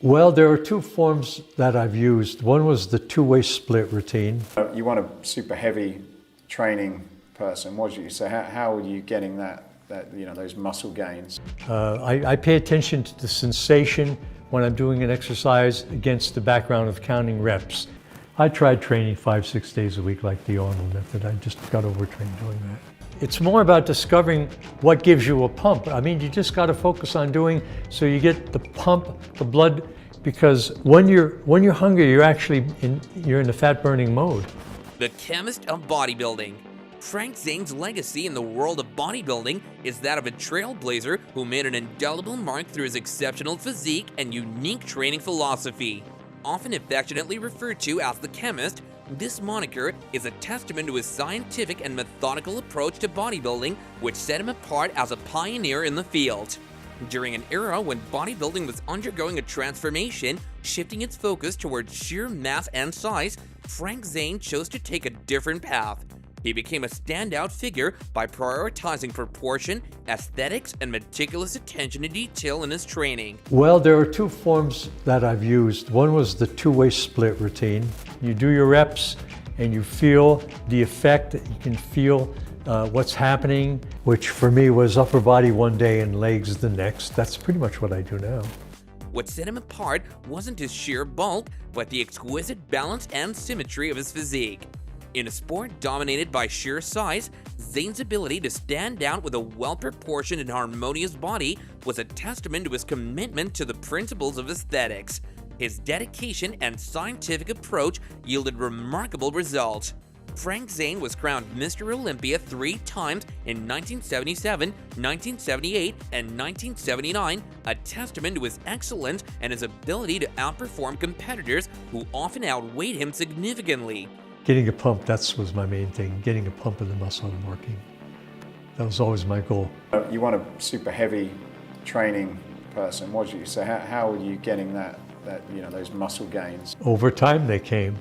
Well, there are two forms that I've used. One was the two-way split routine. You want a super heavy training person, was you? So how are you getting that those muscle gains? I pay attention to the sensation when I'm doing an exercise against the background of counting reps. I tried training 5-6 days a week like the Arnold method. I just got overtrained doing that. It's more about discovering what gives you a pump. I mean, you just got to focus on doing so you get the pump, the blood, because when you're hungry, you're in the fat burning mode. The chemist of bodybuilding. Frank Zane's legacy in the world of bodybuilding is that of a trailblazer who made an indelible mark through his exceptional physique and unique training philosophy. Often affectionately referred to as the chemist, this moniker is a testament to his scientific and methodical approach to bodybuilding, which set him apart as a pioneer in the field. During an era when bodybuilding was undergoing a transformation, shifting its focus towards sheer mass and size, Frank Zane chose to take a different path. He became a standout figure by prioritizing proportion, aesthetics, and meticulous attention to detail in his training. Well, there are two forms that I've used. One was the two-way split routine. You do your reps and you feel the effect. You can feel what's happening, which for me was upper body one day and legs the next. That's pretty much what I do now. What set him apart wasn't his sheer bulk, but the exquisite balance and symmetry of his physique. In a sport dominated by sheer size, Zane's ability to stand out with a well-proportioned and harmonious body was a testament to his commitment to the principles of aesthetics. His dedication and scientific approach yielded remarkable results. Frank Zane was crowned Mr. Olympia 3 times in 1977, 1978, and 1979, a testament to his excellence and his ability to outperform competitors who often outweighed him significantly. Getting a pump, that was my main thing, getting a pump in the muscle and working. That was always my goal. You want a super heavy training person, was you? So how are you getting those muscle gains? Over time they came.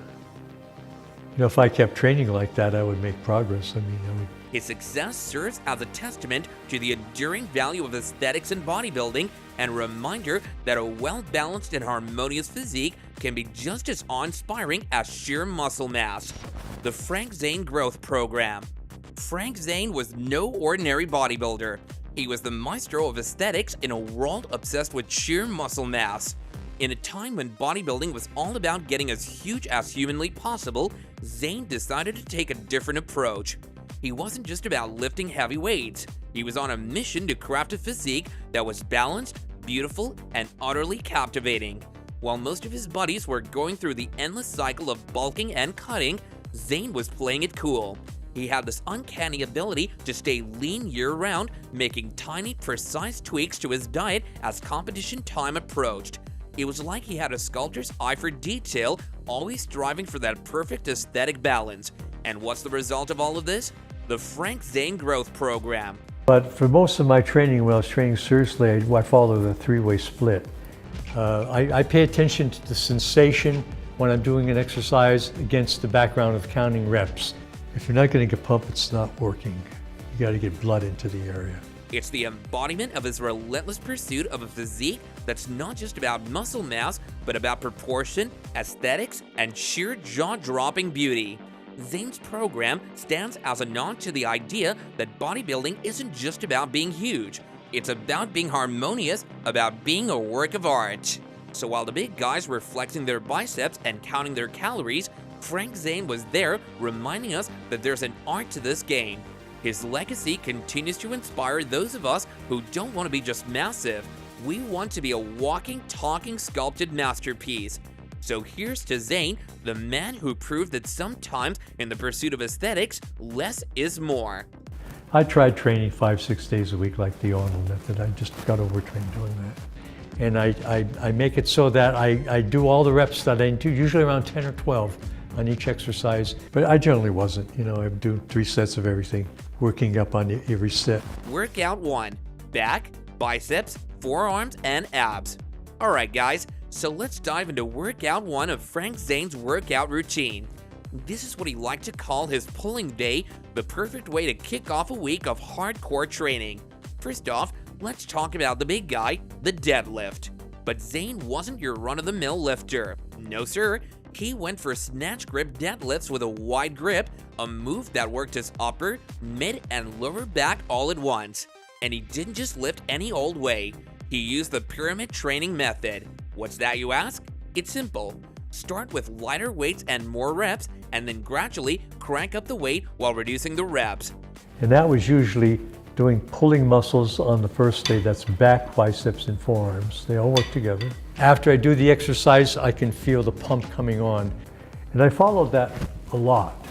If I kept training like that, I would make progress. His success serves as a testament to the enduring value of aesthetics in bodybuilding and a reminder that a well-balanced and harmonious physique can be just as awe-inspiring as sheer muscle mass. The Frank Zane Growth Program. Frank Zane was no ordinary bodybuilder. He was the maestro of aesthetics in a world obsessed with sheer muscle mass. In a time when bodybuilding was all about getting as huge as humanly possible, Zane decided to take a different approach. He wasn't just about lifting heavy weights. He was on a mission to craft a physique that was balanced, beautiful, and utterly captivating. While most of his buddies were going through the endless cycle of bulking and cutting, Zane was playing it cool. He had this uncanny ability to stay lean year-round, making tiny, precise tweaks to his diet as competition time approached. It was like he had a sculptor's eye for detail, always striving for that perfect aesthetic balance. And what's the result of all of this? The Frank Zane Growth Program. But for most of my training, when I was training seriously, I followed the three-way split. I pay attention to the sensation when I'm doing an exercise against the background of counting reps. If you're not getting a pump, it's not working. You got to get blood into the area. It's the embodiment of his relentless pursuit of a physique that's not just about muscle mass, but about proportion, aesthetics, and sheer jaw-dropping beauty. Zane's program stands as a nod to the idea that bodybuilding isn't just about being huge. It's about being harmonious, about being a work of art. So while the big guys were flexing their biceps and counting their calories, Frank Zane was there reminding us that there's an art to this game. His legacy continues to inspire those of us who don't want to be just massive. We want to be a walking, talking, sculpted masterpiece. So here's to Zane, the man who proved that sometimes in the pursuit of aesthetics, less is more. I tried training 5-6 days a week like the Arnold method. I just got overtrained doing that. And I make it so that I do all the reps that I do, usually around 10 or 12 on each exercise. But I generally wasn't. I would do 3 sets of everything, working up on every set. Workout 1. Back, biceps, forearms, and abs. Alright guys, so let's dive into workout 1 of Frank Zane's workout routine. This is what he liked to call his pulling day, the perfect way to kick off a week of hardcore training. First off, let's talk about the big guy, the deadlift. But Zane wasn't your run-of-the-mill lifter. No sir, he went for snatch grip deadlifts with a wide grip, a move that worked his upper, mid, and lower back all at once. And he didn't just lift any old way. He used the pyramid training method. What's that, you ask? It's simple. Start with lighter weights and more reps, and then gradually crank up the weight while reducing the reps. And that was usually doing pulling muscles on the first day. That's back, biceps, and forearms. They all work together. After I do the exercise, I can feel the pump coming on. And I followed that a lot.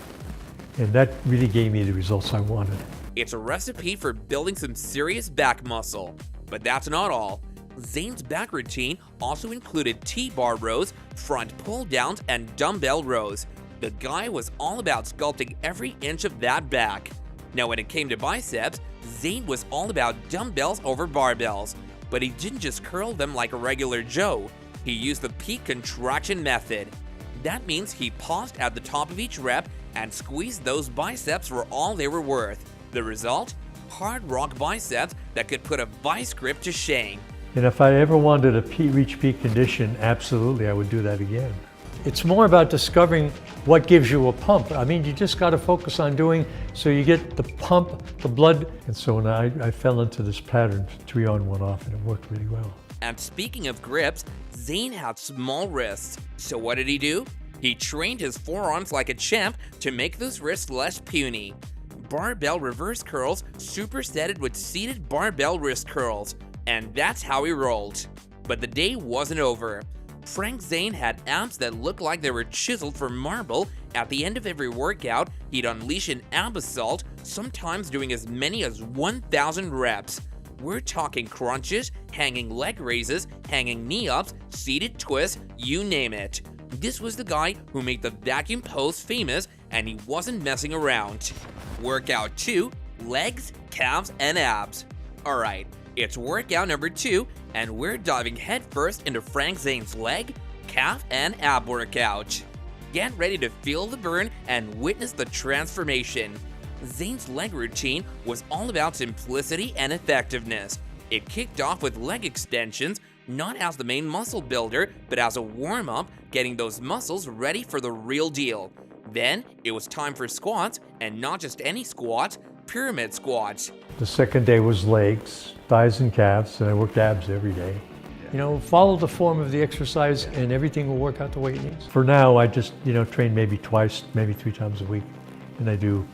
And that really gave me the results I wanted. It's a recipe for building some serious back muscle. But that's not all. Zane's back routine also included T-bar rows, front pull-downs, and dumbbell rows. The guy was all about sculpting every inch of that back. Now when it came to biceps, Zane was all about dumbbells over barbells. But he didn't just curl them like a regular Joe. He used the peak contraction method. That means he paused at the top of each rep and squeezed those biceps for all they were worth. The result? Hard rock biceps that could put a vice grip to shame. And if I ever wanted to reach peak condition, absolutely, I would do that again. It's more about discovering what gives you a pump. I mean, you just got to focus on doing so you get the pump, the blood. And so when I fell into this pattern, 3 on, 1 off, and it worked really well. And speaking of grips, Zane had small wrists. So what did he do? He trained his forearms like a champ to make those wrists less puny. Barbell reverse curls supersetted with seated barbell wrist curls. And that's how he rolled. But the day wasn't over. Frank Zane had abs that looked like they were chiseled from marble. At the end of every workout, he'd unleash an ab assault, sometimes doing as many as 1,000 reps. We're talking crunches, hanging leg raises, hanging knee ups, seated twists, you name it. This was the guy who made the vacuum pose famous, and he wasn't messing around. Workout 2, legs, calves, and abs. Alright, it's workout number 2, and we're diving headfirst into Frank Zane's leg, calf, and ab workout. Get ready to feel the burn and witness the transformation. Zane's leg routine was all about simplicity and effectiveness. It kicked off with leg extensions, not as the main muscle builder, but as a warm-up, getting those muscles ready for the real deal. Then, it was time for squats, and not just any squats, pyramid squats. The second day was legs, thighs and calves, and I worked abs every day. You know, follow the form of the exercise and everything will work out the way it needs. For now, I just, train maybe twice, maybe 3 times a week, and I do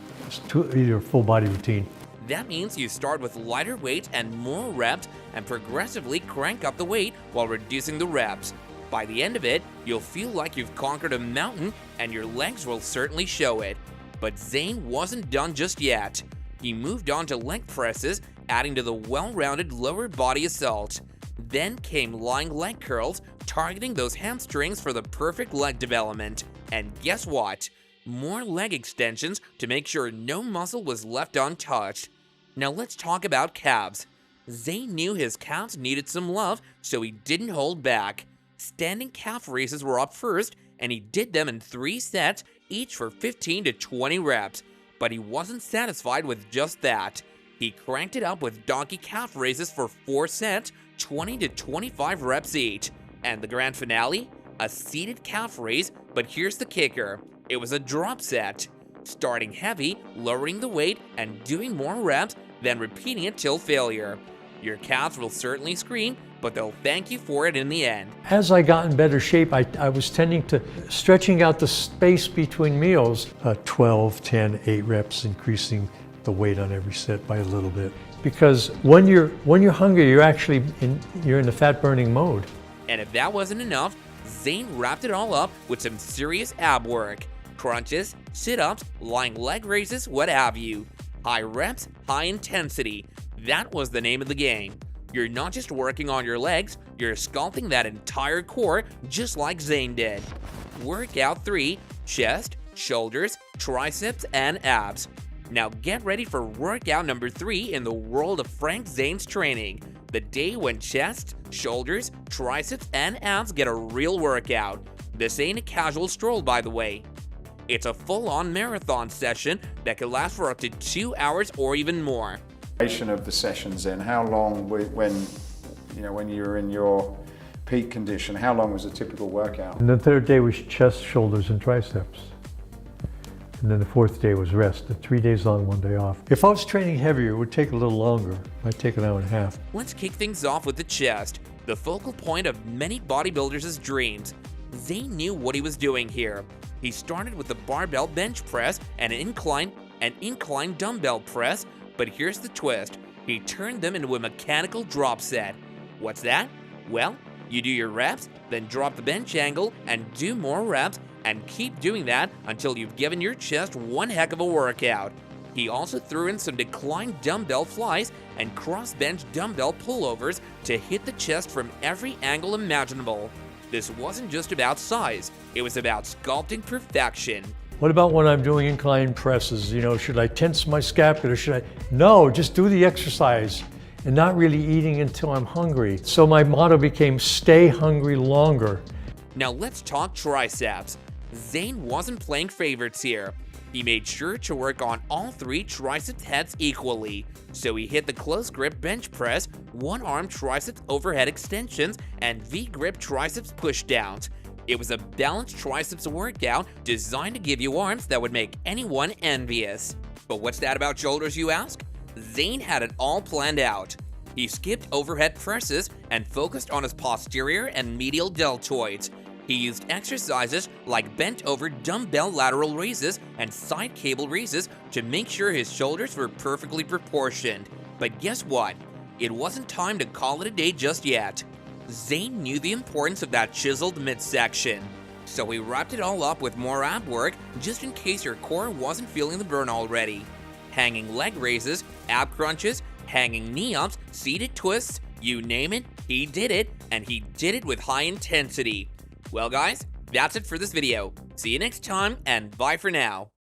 either a full body routine. That means you start with lighter weights and more reps and progressively crank up the weight while reducing the reps. By the end of it, you'll feel like you've conquered a mountain and your legs will certainly show it. But Zane wasn't done just yet. He moved on to leg presses, adding to the well-rounded lower body assault. Then came lying leg curls, targeting those hamstrings for the perfect leg development. And guess what? More leg extensions to make sure no muscle was left untouched. Now let's talk about calves. Zane knew his calves needed some love, so he didn't hold back. Standing calf raises were up first, and he did them in 3 sets, each for 15 to 20 reps. But he wasn't satisfied with just that. He cranked it up with donkey calf raises for 4 sets, 20 to 25 reps each. And the grand finale? A seated calf raise, but here's the kicker. It was a drop set. Starting heavy, lowering the weight, and doing more reps, then repeating it till failure. Your calves will certainly scream, but they'll thank you for it in the end. As I got in better shape, I was tending to stretching out the space between meals. 12, 10, 8 reps, increasing the weight on every set by a little bit. Because when you're hungry, you're actually you're in the fat burning mode. And if that wasn't enough, Zane wrapped it all up with some serious ab work. Crunches, sit-ups, lying leg raises, what have you. High reps, high intensity. That was the name of the game. You're not just working on your legs, you're sculpting that entire core just like Zane did. Workout 3, chest, shoulders, triceps, and abs. Now get ready for workout number 3 in the world of Frank Zane's training. The day when chest, shoulders, triceps, and abs get a real workout. This ain't a casual stroll, by the way. It's a full-on marathon session that could last for up to 2 hours or even more. Of the sessions in, how long when you're in your peak condition, how long was a typical workout? And the third day was chest, shoulders, and triceps. And then the fourth day was rest. 3 days on, 1 day off. If I was training heavier, it would take a little longer. It might take an hour and a half. Let's kick things off with the chest, the focal point of many bodybuilders' dreams. Zane knew what he was doing here. He started with the barbell bench press and an incline dumbbell press, but here's the twist. He turned them into a mechanical drop set. What's that? Well, you do your reps, then drop the bench angle and do more reps, and keep doing that until you've given your chest one heck of a workout. He also threw in some declined dumbbell flies and cross-bench dumbbell pullovers to hit the chest from every angle imaginable. This wasn't just about size, it was about sculpting perfection. What about when I'm doing incline presses? You know, should I tense my scapula or should I? No, just do the exercise and not really eating until I'm hungry. So my motto became stay hungry longer. Now let's talk triceps. Zane wasn't playing favorites here. He made sure to work on all 3 triceps heads equally. So he hit the close grip bench press, one arm triceps overhead extensions, and V-grip triceps pushdowns. It was a balanced triceps workout designed to give you arms that would make anyone envious. But what's that about shoulders, you ask? Zane had it all planned out. He skipped overhead presses and focused on his posterior and medial deltoids. He used exercises like bent over dumbbell lateral raises and side cable raises to make sure his shoulders were perfectly proportioned. But guess what? It wasn't time to call it a day just yet. Zane knew the importance of that chiseled midsection. So he wrapped it all up with more ab work just in case your core wasn't feeling the burn already. Hanging leg raises, ab crunches, hanging knee ups, seated twists, you name it, he did it, and he did it with high intensity. Well guys, that's it for this video. See you next time, and bye for now.